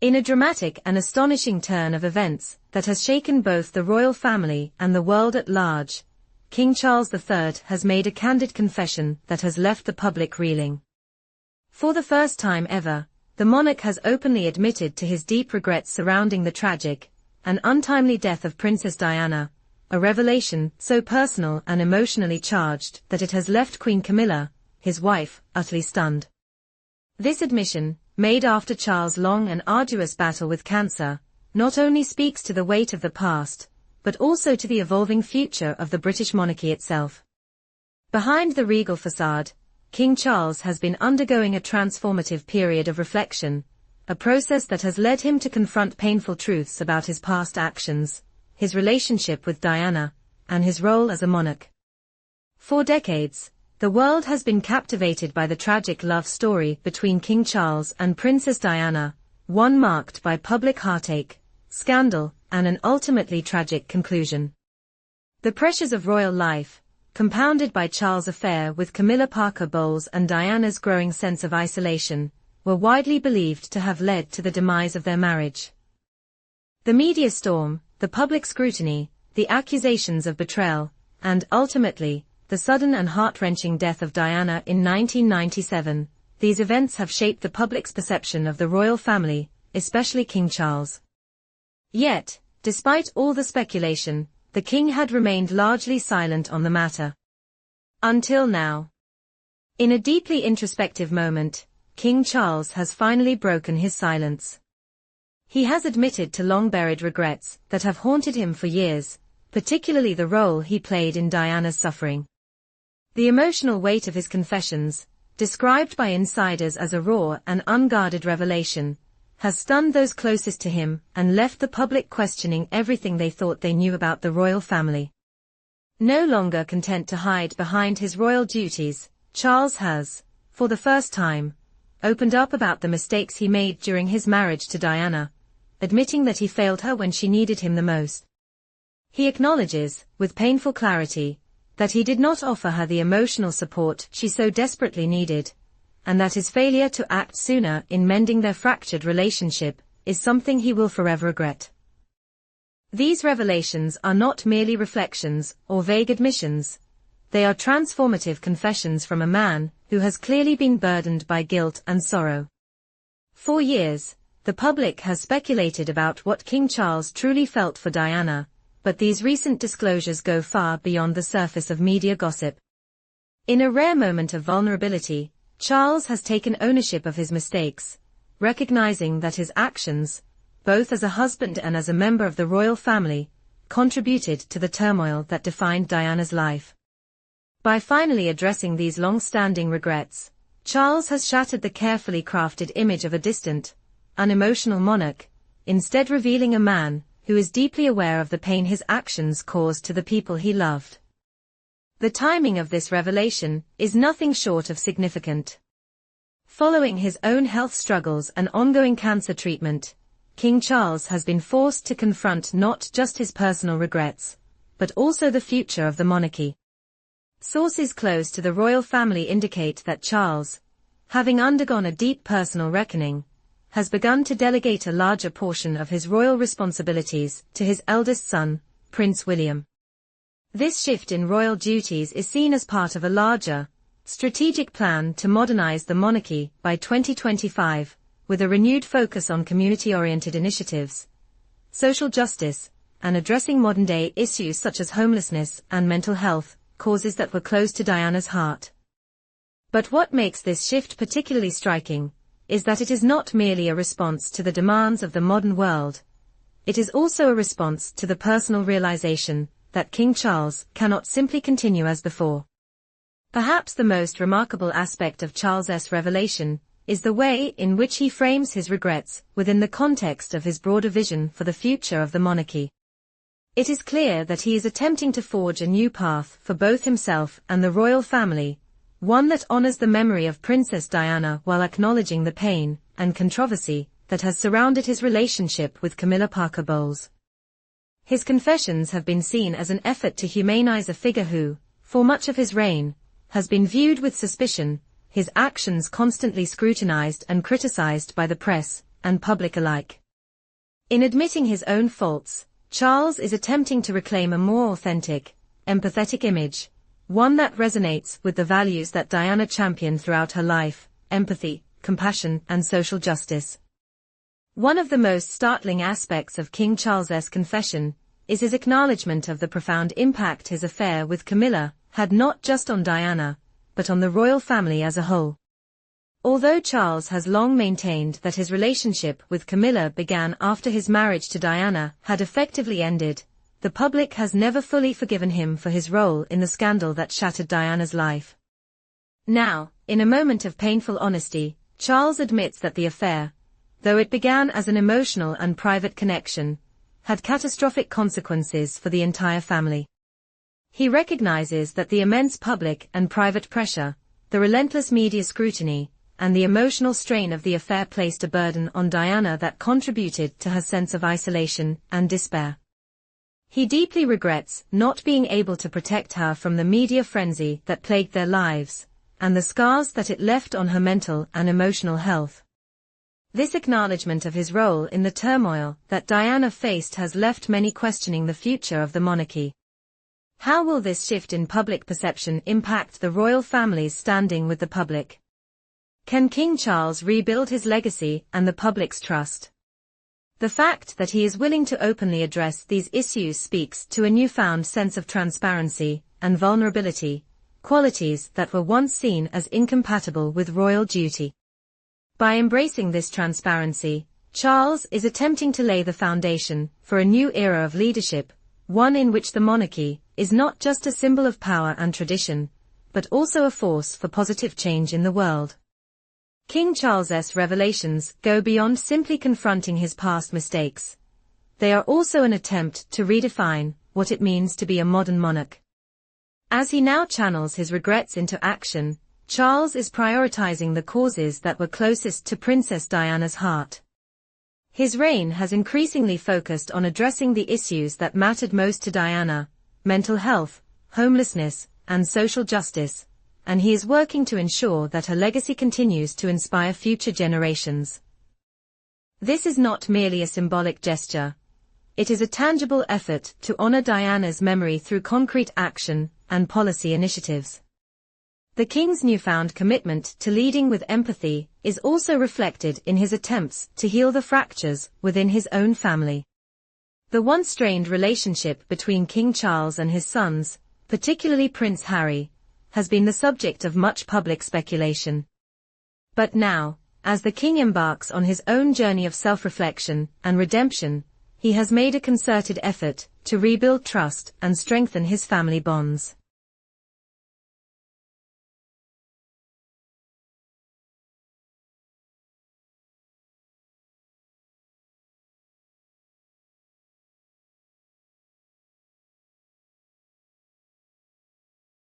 In a dramatic and astonishing turn of events that has shaken both the royal family and the world at large, King Charles III has made a candid confession that has left the public reeling. For the first time ever, the monarch has openly admitted to his deep regrets surrounding the tragic and untimely death of Princess Diana, a revelation so personal and emotionally charged that it has left Queen Camilla, his wife, utterly stunned. This admission, made after Charles' long and arduous battle with cancer, not only speaks to the weight of the past, but also to the evolving future of the British monarchy itself. Behind the regal facade, King Charles has been undergoing a transformative period of reflection, a process that has led him to confront painful truths about his past actions, his relationship with Diana, and his role as a monarch. For decades, the world has been captivated by the tragic love story between King Charles and Princess Diana, one marked by public heartache, scandal, and an ultimately tragic conclusion. The pressures of royal life, compounded by Charles' affair with Camilla Parker Bowles and Diana's growing sense of isolation, were widely believed to have led to the demise of their marriage. The media storm, the public scrutiny, the accusations of betrayal, and, ultimately, the sudden and heart-wrenching death of Diana in 1997, these events have shaped the public's perception of the royal family, especially King Charles. Yet, despite all the speculation, the king had remained largely silent on the matter. Until now. In a deeply introspective moment, King Charles has finally broken his silence. He has admitted to long-buried regrets that have haunted him for years, particularly the role he played in Diana's suffering. The emotional weight of his confessions, described by insiders as a raw and unguarded revelation, has stunned those closest to him and left the public questioning everything they thought they knew about the royal family. No longer content to hide behind his royal duties, Charles has, for the first time, opened up about the mistakes he made during his marriage to Diana, admitting that he failed her when she needed him the most. He acknowledges, with painful clarity, that he did not offer her the emotional support she so desperately needed, and that his failure to act sooner in mending their fractured relationship is something he will forever regret. These revelations are not merely reflections or vague admissions. They are transformative confessions from a man who has clearly been burdened by guilt and sorrow. For years, the public has speculated about what King Charles truly felt for Diana, but these recent disclosures go far beyond the surface of media gossip. In a rare moment of vulnerability, Charles has taken ownership of his mistakes, recognizing that his actions, both as a husband and as a member of the royal family, contributed to the turmoil that defined Diana's life. By finally addressing these long-standing regrets, Charles has shattered the carefully crafted image of a distant, unemotional monarch, instead revealing a man who is deeply aware of the pain his actions caused to the people he loved. The timing of this revelation is nothing short of significant. Following his own health struggles and ongoing cancer treatment, King Charles has been forced to confront not just his personal regrets, but also the future of the monarchy. Sources close to the royal family indicate that Charles, having undergone a deep personal reckoning, has begun to delegate a larger portion of his royal responsibilities to his eldest son, Prince William. This shift in royal duties is seen as part of a larger, strategic plan to modernize the monarchy by 2025, with a renewed focus on community-oriented initiatives, social justice, and addressing modern-day issues such as homelessness and mental health, causes that were close to Diana's heart. But what makes this shift particularly striking is that it is not merely a response to the demands of the modern world. It is also a response to the personal realization that King Charles cannot simply continue as before. Perhaps the most remarkable aspect of Charles's revelation is the way in which he frames his regrets within the context of his broader vision for the future of the monarchy. It is clear that he is attempting to forge a new path for both himself and the royal family, one that honors the memory of Princess Diana while acknowledging the pain and controversy that has surrounded his relationship with Camilla Parker Bowles. His confessions have been seen as an effort to humanize a figure who, for much of his reign, has been viewed with suspicion, his actions constantly scrutinized and criticized by the press, and public alike. In admitting his own faults, Charles is attempting to reclaim a more authentic, empathetic image, one that resonates with the values that Diana championed throughout her life: empathy, compassion, and social justice. One of the most startling aspects of King Charles's confession is his acknowledgement of the profound impact his affair with Camilla had not just on Diana, but on the royal family as a whole. Although Charles has long maintained that his relationship with Camilla began after his marriage to Diana had effectively ended, the public has never fully forgiven him for his role in the scandal that shattered Diana's life. Now, in a moment of painful honesty, Charles admits that the affair, though it began as an emotional and private connection, had catastrophic consequences for the entire family. He recognizes that the immense public and private pressure, the relentless media scrutiny, and the emotional strain of the affair placed a burden on Diana that contributed to her sense of isolation and despair. He deeply regrets not being able to protect her from the media frenzy that plagued their lives, and the scars that it left on her mental and emotional health. This acknowledgement of his role in the turmoil that Diana faced has left many questioning the future of the monarchy. How will this shift in public perception impact the royal family's standing with the public? Can King Charles rebuild his legacy and the public's trust? The fact that he is willing to openly address these issues speaks to a newfound sense of transparency and vulnerability, qualities that were once seen as incompatible with royal duty. By embracing this transparency, Charles is attempting to lay the foundation for a new era of leadership, one in which the monarchy is not just a symbol of power and tradition, but also a force for positive change in the world. King Charles's revelations go beyond simply confronting his past mistakes. They are also an attempt to redefine what it means to be a modern monarch. As he now channels his regrets into action, Charles is prioritizing the causes that were closest to Princess Diana's heart. His reign has increasingly focused on addressing the issues that mattered most to Diana: mental health, homelessness, and social justice, and he is working to ensure that her legacy continues to inspire future generations. This is not merely a symbolic gesture. It is a tangible effort to honor Diana's memory through concrete action and policy initiatives. The king's newfound commitment to leading with empathy is also reflected in his attempts to heal the fractures within his own family. The once strained relationship between King Charles and his sons, particularly Prince Harry, has been the subject of much public speculation. But now, as the king embarks on his own journey of self-reflection and redemption, he has made a concerted effort to rebuild trust and strengthen his family bonds.